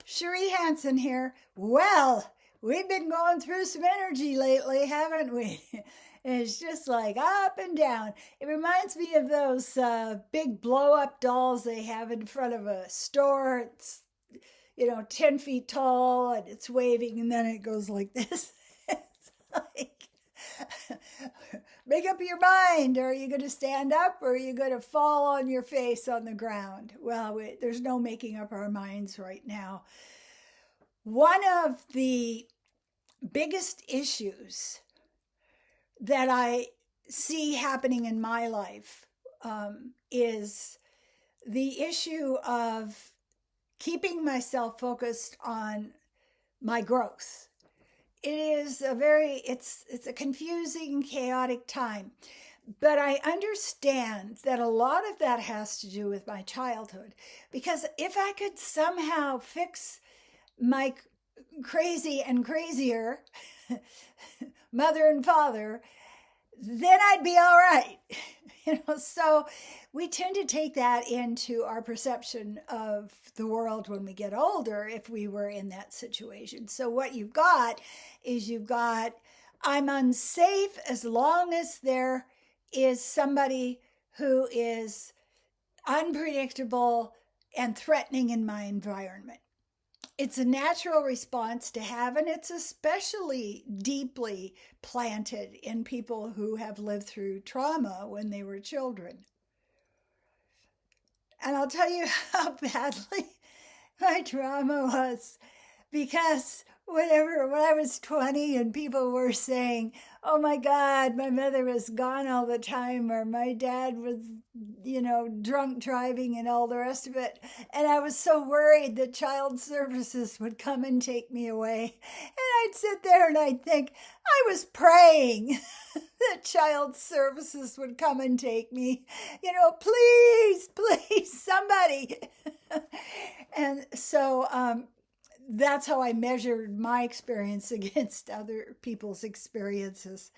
Cherie Hanson here. Well, we've been going through some energy lately, haven't we? It's just like up and down. It reminds me of those big blow up dolls they have in front of a store. It's, 10 feet tall and it's waving and then it goes like this. It's like, make up your mind. Are you going to stand up or are you going to fall on your face on the ground? Well, there's no making up our minds right now. One of the biggest issues that I see happening in my life is the issue of keeping myself focused on my growth. It's a confusing, chaotic time. But I understand that a lot of that has to do with my childhood. Because if I could somehow fix my crazy and crazier mother and father, then I'd be all right. So we tend to take that into our perception of the world when we get older if we were in that situation. So what you've got is I'm unsafe as long as there is somebody who is unpredictable and threatening in my environment. It's a natural response to have, and it's especially deeply planted in people who have lived through trauma when they were children. And I'll tell you how badly my trauma was, because when I was 20 and people were saying, oh my God, my mother was gone all the time, or my dad was, drunk driving and all the rest of it. And I was so worried that child services would come and take me away. And I'd sit there and I'd think, I was praying that child services would come and take me. Please, somebody. And so, that's how I measured my experience against other people's experiences.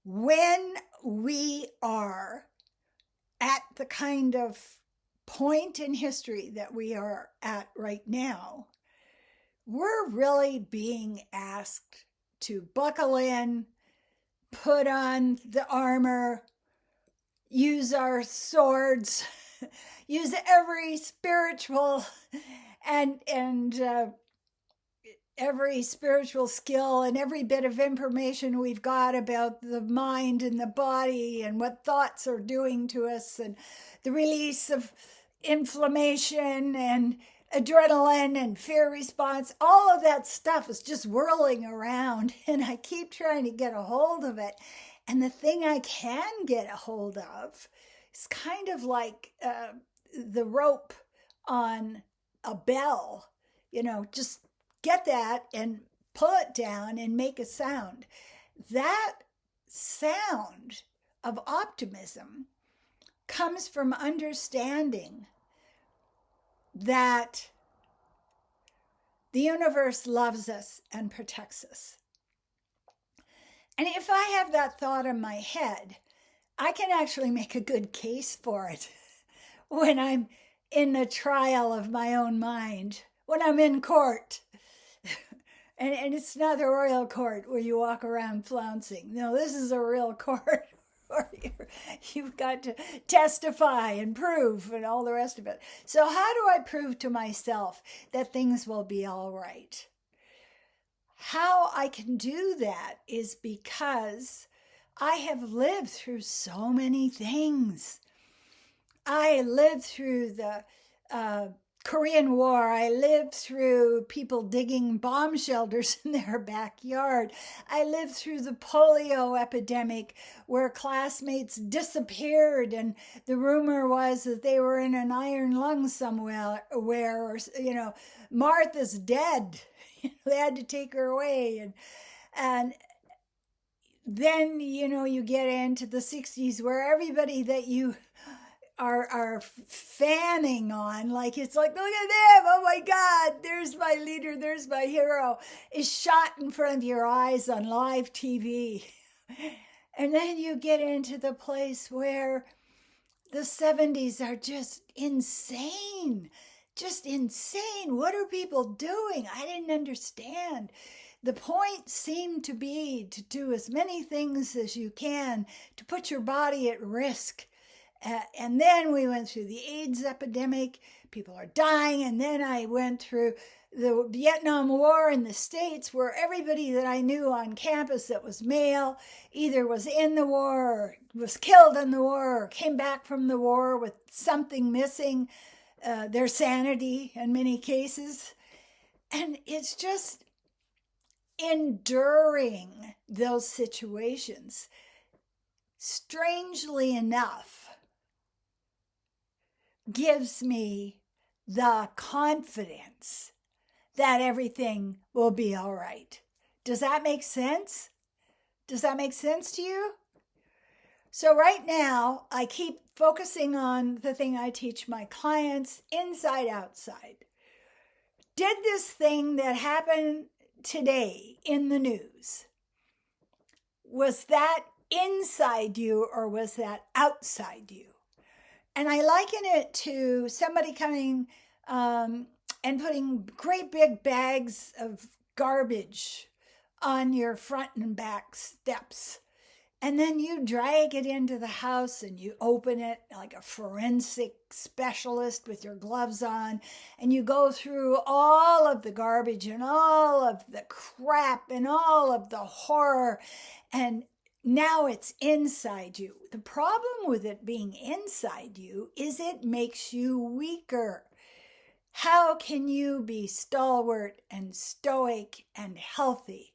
When we are at the kind of point in history that we are at right now, we're really being asked to buckle in, put on the armor, use our swords, use every spiritual and every spiritual skill and every bit of information we've got about the mind and the body and what thoughts are doing to us and the release of inflammation and adrenaline and fear response. All of that stuff is just whirling around and I keep trying to get a hold of it. And the thing I can get a hold of is kind of like the rope on a bell, just get that and pull it down and make a sound. That sound of optimism comes from understanding that the universe loves us and protects us. And if I have that thought in my head, I can actually make a good case for it when I'm in the trial of my own mind, when I'm in court. And it's not the royal court where you walk around flouncing. No, this is a real court where you've got to testify and prove and all the rest of it. So how do I prove to myself that things will be all right? How I can do that is because I have lived through so many things. I lived through the Korean War. I lived through people digging bomb shelters in their backyard. I lived through the polio epidemic where classmates disappeared and the rumor was that they were in an iron lung somewhere where, Martha's dead. They had to take her away. And then, you get into the 60s where everybody that you are fanning on, like it's like, look at them, oh my God, there's my leader, there's my hero, is shot in front of your eyes on live TV. And then you get into the place where the 70s are just insane. just insane. What are people doing? I didn't understand. The point seemed to be to do as many things as you can to put your body at risk. And then we went through the AIDS epidemic. People are dying. And then I went through the Vietnam War in the States, where everybody that I knew on campus that was male either was in the war or was killed in the war or came back from the war with something missing, their sanity in many cases. And it's just enduring those situations, strangely enough, gives me the confidence that everything will be all right. Does that make sense? Does that make sense to you? So right now, I keep focusing on the thing I teach my clients, inside, outside. Did this thing that happened today in the news, was that inside you or was that outside you? And I liken it to somebody coming and putting great big bags of garbage on your front and back steps. And then you drag it into the house and you open it like a forensic specialist with your gloves on. And you go through all of the garbage and all of the crap and all of the horror. And now it's inside you. The problem with it being inside you is it makes you weaker. How can you be stalwart and stoic and healthy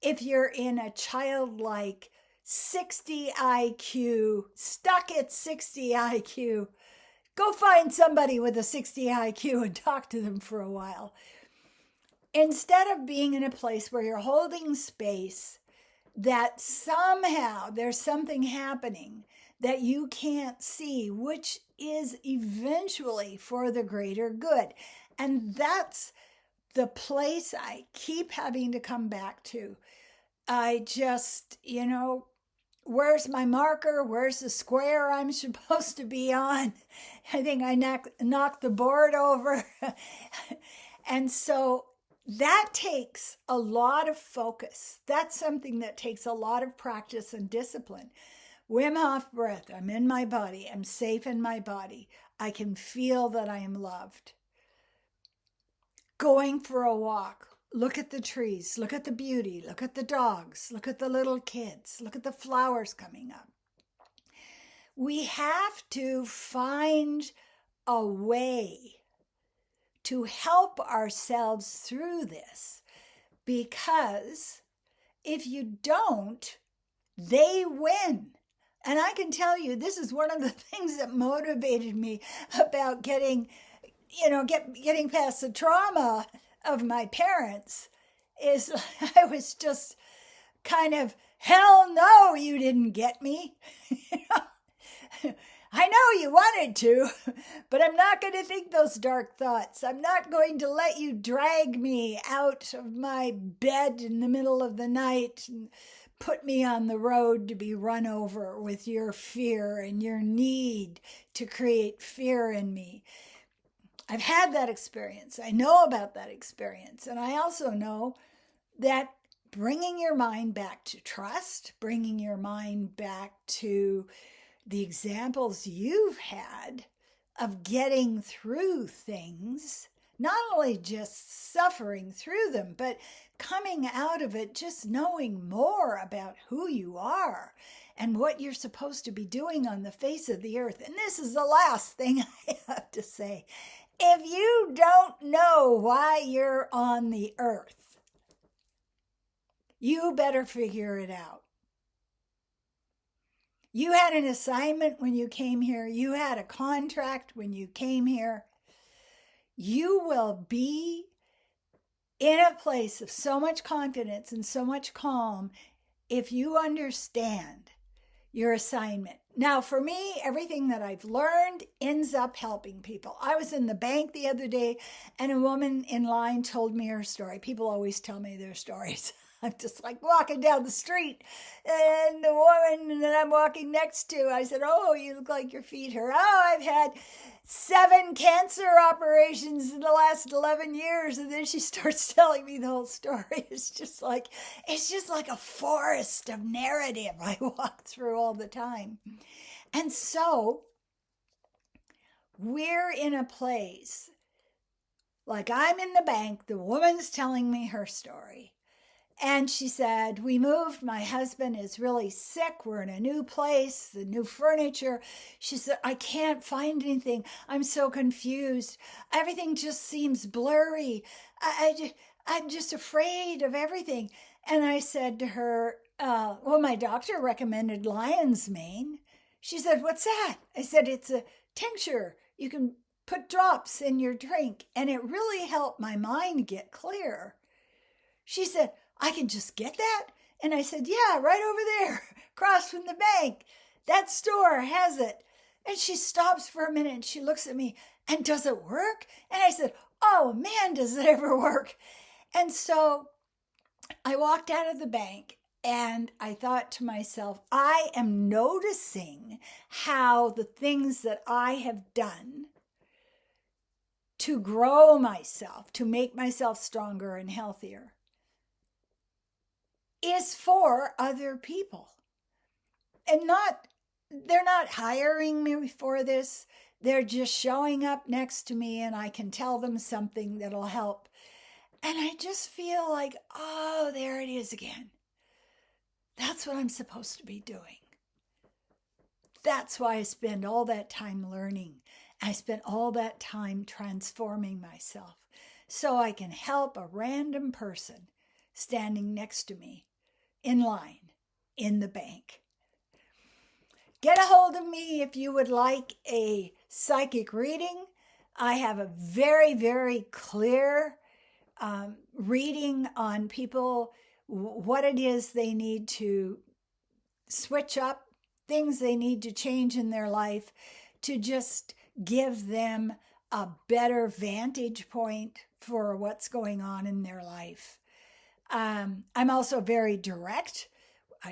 if you're in a childlike 60 IQ, stuck at 60 IQ? Go find somebody with a 60 IQ and talk to them for a while. Instead of being in a place where you're holding space, that somehow there's something happening that you can't see, which is eventually for the greater good. And that's the place I keep having to come back to. I just, where's my marker? Where's the square I'm supposed to be on? I think I knocked the board over. And so that takes a lot of focus. That's something that takes a lot of practice and discipline. Wim Hof breath. I'm in my body. I'm safe in my body. I can feel that I am loved. Going for a walk. Look at the trees. Look at the beauty. Look at the dogs. Look at the little kids. Look at the flowers coming up. We have to find a way to help ourselves through this, because if you don't, they win. And I can tell you, this is one of the things that motivated me about getting past the trauma of my parents, is I was just kind of, hell no, you didn't get me. I know you wanted to, but I'm not going to think those dark thoughts. I'm not going to let you drag me out of my bed in the middle of the night and put me on the road to be run over with your fear and your need to create fear in me. I've had that experience. I know about that experience. And I also know that bringing your mind back to trust, bringing your mind back to the examples you've had of getting through things, not only just suffering through them, but coming out of it just knowing more about who you are and what you're supposed to be doing on the face of the earth. And this is the last thing I have to say. If you don't know why you're on the earth, you better figure it out. You had an assignment when you came here. You had a contract when you came here. You will be in a place of so much confidence and so much calm if you understand your assignment. Now, for me, everything that I've learned ends up helping people. I was in the bank the other day and a woman in line told me her story. People always tell me their stories. I'm just like walking down the street, and the woman that I'm walking next to, I said, "Oh, you look like your feet hurt." "Oh, I've had 7 cancer operations in the last 11 years. And then she starts telling me the whole story. It's just like a forest of narrative I walk through all the time. And so we're in a place, like I'm in the bank, the woman's telling me her story. And she said, we moved, my husband is really sick, we're in a new place, the new furniture. She said, I can't find anything, I'm so confused. Everything just seems blurry. I'm just afraid of everything. And I said to her, well, my doctor recommended lion's mane. She said, what's that? I said, it's a tincture. You can put drops in your drink. And it really helped my mind get clear. She said, I can just get that? And I said, yeah, right over there, across from the bank. That store has it. And she stops for a minute and she looks at me, and does it work? And I said, oh man, does it ever work? And so I walked out of the bank and I thought to myself, I am noticing how the things that I have done to grow myself, to make myself stronger and healthier, is for other people. And they're not hiring me for this. They're just showing up next to me and I can tell them something that'll help. And I just feel like, oh, there it is again. That's what I'm supposed to be doing. That's why I spend all that time learning. I spent all that time transforming myself so I can help a random person standing next to me in line in the bank. Get a hold of me if you would like a psychic reading. I have a very, very clear reading on people, what it is they need to switch up, things they need to change in their life to just give them a better vantage point for what's going on in their life. I'm also very direct.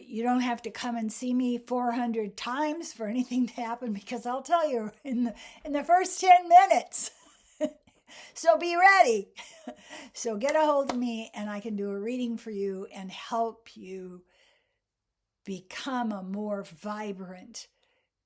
You don't have to come and see me 400 times for anything to happen, because I'll tell you in the first 10 minutes. So be ready. So get a hold of me and I can do a reading for you and help you become a more vibrant,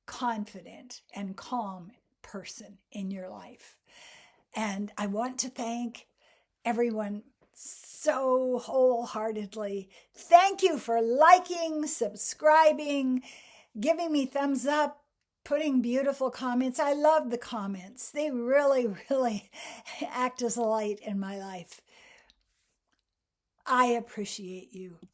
confident, and calm person in your life. And I want to thank everyone so wholeheartedly. Thank you for liking, subscribing, giving me thumbs up, putting beautiful comments. I love the comments. They really, really act as a light in my life. I appreciate you.